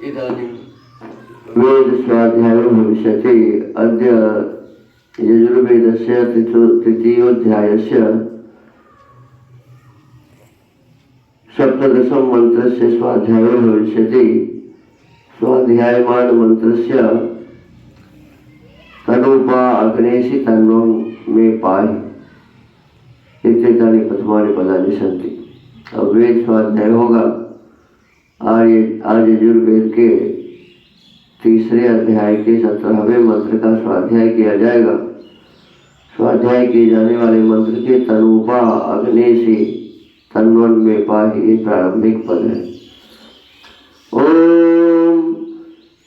इदानीं वेद स्वाध्यायो भविष्यति। अद्य यजुर्वेदस्य तृतीयोऽध्यायस्य सप्तदशं मन्त्रस्य स्वाध्यायो भविष्यति। स्वाध्यायमान मन्त्रस्य तनूपा अग्नेसि तन्वं मे पाहि इत्येतानि प्रथमानि पदानि सन्ति। अब वेद स्वाध्याय होगा। आज यजुर्वेद के तीसरे अध्याय के 17वें मंत्र का स्वाध्याय किया जाएगा। स्वाध्याय किए जाने वाले मंत्र के तनूपा अग्नेसि तन्वं मे पाहि प्रारंभिक पद है। ओम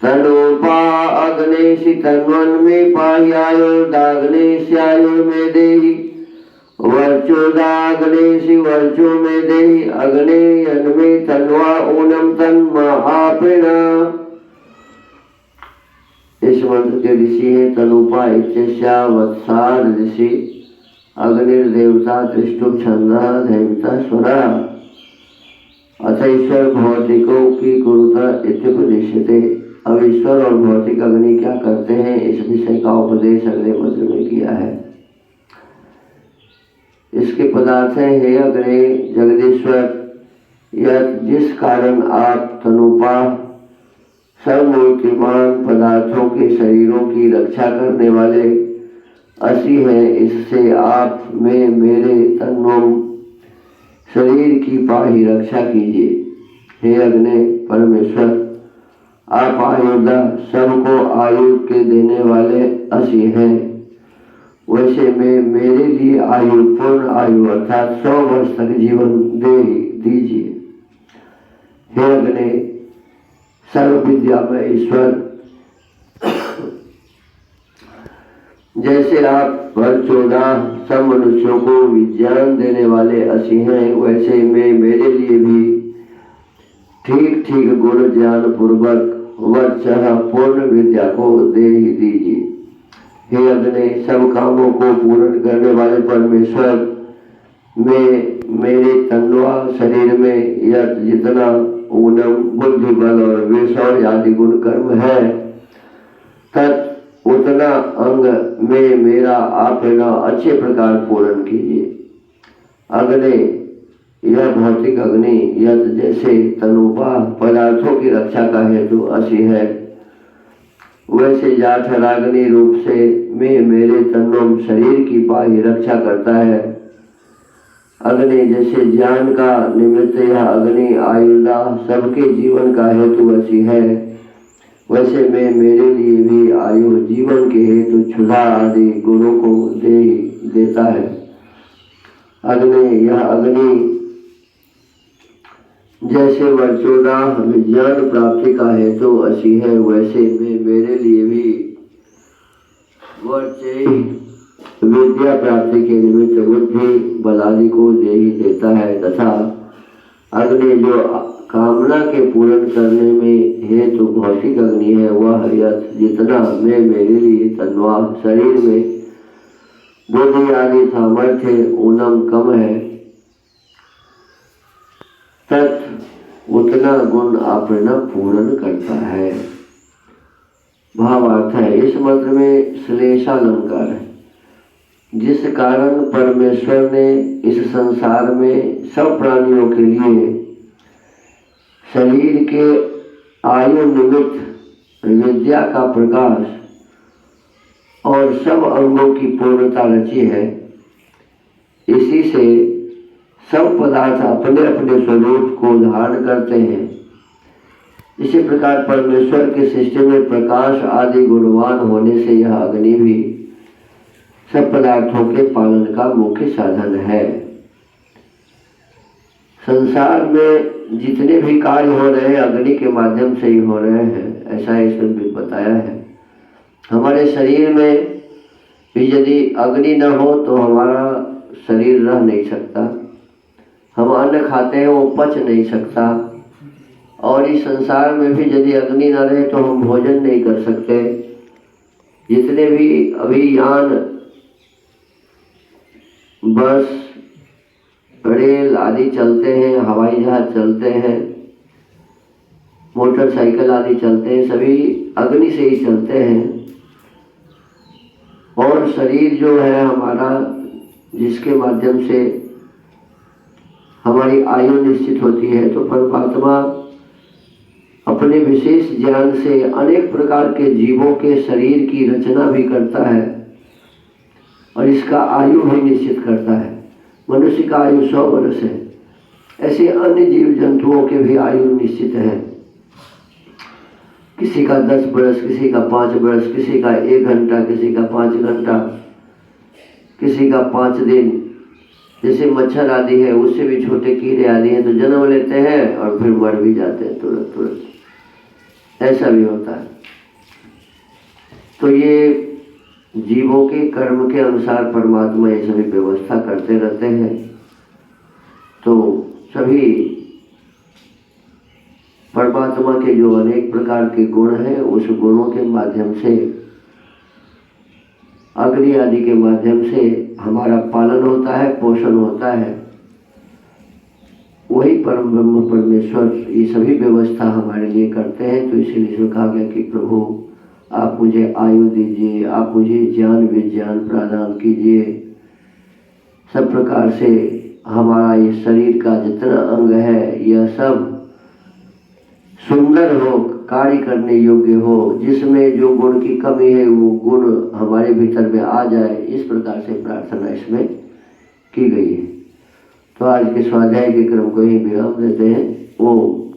तनूपा अग्नेसि तन्वं मे पाहि आयुर्दाग्नेस्यायुर् मे देहि वर्चोदाग्नेसि वर्चो मे देहि अग्ने यन्मे तन्वा ऊनम तन्महापिण। इस मंत्र के ऋषि हैं तनूपा इत्यस्या वत्सार ऋषि अग्निर्देवता त्रिष्टुप छंदः दैवता स्वरा अथ ईश्वर भौतिकों की कुरुता इत्युपदिश्यते। अब ईश्वर और भौतिक अग्नि क्या करते हैं इस विषय का उपदेश अगले मंत्र में किया है। इसके पदार्थ हैं, हे अग्नि जगदीश्वर, यह जिस कारण आप तनूपा सर्वमूर्तिमान पदार्थों के शरीरों की रक्षा करने वाले असी हैं, इससे आप में मेरे तन्वं शरीर की पाहि रक्षा कीजिए। हे अग्नि परमेश्वर, आप आयुर्दा सबको आयु के देने वाले असी हैं, वैसे में मेरे लिए आयु पूर्ण आयु अर्थात 100 वर्ष तक जीवन दे दीजिए। हे अग्नि सर्व विद्या में ईश्वर, जैसे आप वर्चोदा सब मनुष्यों को विज्ञान देने वाले असी हैं, वैसे में मेरे लिए भी ठीक ठीक गुण ज्ञान पूर्वक वर्चः पूर्ण विद्या को दे ही दीजिए। हे अग्नि सब कामों को पूर्ण करने वाले परमेश्वर, में मेरे तन्वा शरीर में यह जितना ऊनम बुद्धि बल और विषय आदि गुण कर्म है तत् उतना अंग में मेरा आप न अच्छे प्रकार पूर्ण कीजिए। अग्नि यह भौतिक अग्नि यह जैसे तनूपा पदार्थों की रक्षा का हेतु असी है, वैसे जाठराग्नि रूप से में मेरे तन्वं शरीर की पाहि रक्षा करता है। अग्नि जैसे ज्ञान का निमित्त यह अग्नि आयुर्दा सबके जीवन का हेतु असी है, वैसे में मेरे लिए भी आयु जीवन के हेतु क्षुधा आदि गुणों को देता है। अग्नि यह अग्नि जैसे वर्चोदा विज्ञान प्राप्ति का हेतु असी है, वैसे में मेरे लिए भी वर्चे विद्या प्राप्ति के निमित्त बुद्धि बलादि को दे ही देता है। तथा अग्नि जो कामना के पूर्ण करने में हेतु भौतिक अग्नि है, वह जितना में मेरे लिए तन्वा शरीर में बुद्धि आदि सामर्थ्य ऊनम कम है, तत् उतना गुण अपना पूर्ण करता है। भावार्थ है, इस मंत्र में श्लेषालंकार है, जिस कारण परमेश्वर ने इस संसार में सब प्राणियों के लिए शरीर के आयु निमित्त विद्या का प्रकाश और सब अंगों की पूर्णता रची है। इसी से सब पदार्थ अपने अपने स्वरूप को धारण करते हैं। इसी प्रकार परमेश्वर के सृष्टि में प्रकाश आदि गुणवान होने से यह अग्नि भी सब पदार्थों के पालन का मुख्य साधन है। संसार में जितने भी कार्य हो रहे हैं अग्नि के माध्यम से ही हो रहे हैं, ऐसा इसमें भी बताया है। हमारे शरीर में भी यदि अग्नि न हो तो हमारा शरीर रह नहीं सकता। हम अन्न खाते हैं वो पच नहीं सकता, और इस संसार में भी यदि अग्नि न रहे तो हम भोजन नहीं कर सकते। जितने भी अभी यान बस रेल आदि चलते हैं, हवाई जहाज चलते हैं, मोटरसाइकिल आदि चलते हैं, सभी अग्नि से ही चलते हैं। और शरीर जो है हमारा, जिसके माध्यम से हमारी आयु निश्चित होती है, तो परमात्मा अपने विशेष ज्ञान से अनेक प्रकार के जीवों के शरीर की रचना भी करता है और इसका आयु भी निश्चित करता है। मनुष्य का आयु 100 वर्ष है, ऐसे अन्य जीव जंतुओं के भी आयु निश्चित है। किसी का 10 वर्ष, किसी का 5 वर्ष, किसी का 1 घंटा, किसी का 5 घंटा, किसी का 5 दिन। जैसे मच्छर आदि है, उससे भी छोटे कीड़े आदि हैं तो जन्म लेते हैं और फिर मर भी जाते हैं तुरंत तुरंत, ऐसा भी होता है। तो ये जीवों के कर्म के अनुसार परमात्मा ये सभी व्यवस्था करते रहते हैं। तो सभी परमात्मा के जो अनेक प्रकार के गुण हैं, उस गुणों के माध्यम से, अग्नि आदि के माध्यम से हमारा पालन होता है, पोषण होता है। वही परम ब्रह्म परमेश्वर ये सभी व्यवस्था हमारे लिए करते हैं। तो इसीलिए कहा गया कि प्रभु आप मुझे आयु दीजिए, आप मुझे ज्ञान विज्ञान प्रदान कीजिए, सब प्रकार से हमारा ये शरीर का जितना अंग है यह सब सुंदर हो, कार्य करने योग्य हो, जिसमें जो गुण की कमी है वो गुण हमारे भीतर में आ जाए, इस प्रकार से प्रार्थना इसमें की गई है। तो आज के स्वाध्याय के क्रम को ही विराम देते हैं। ओम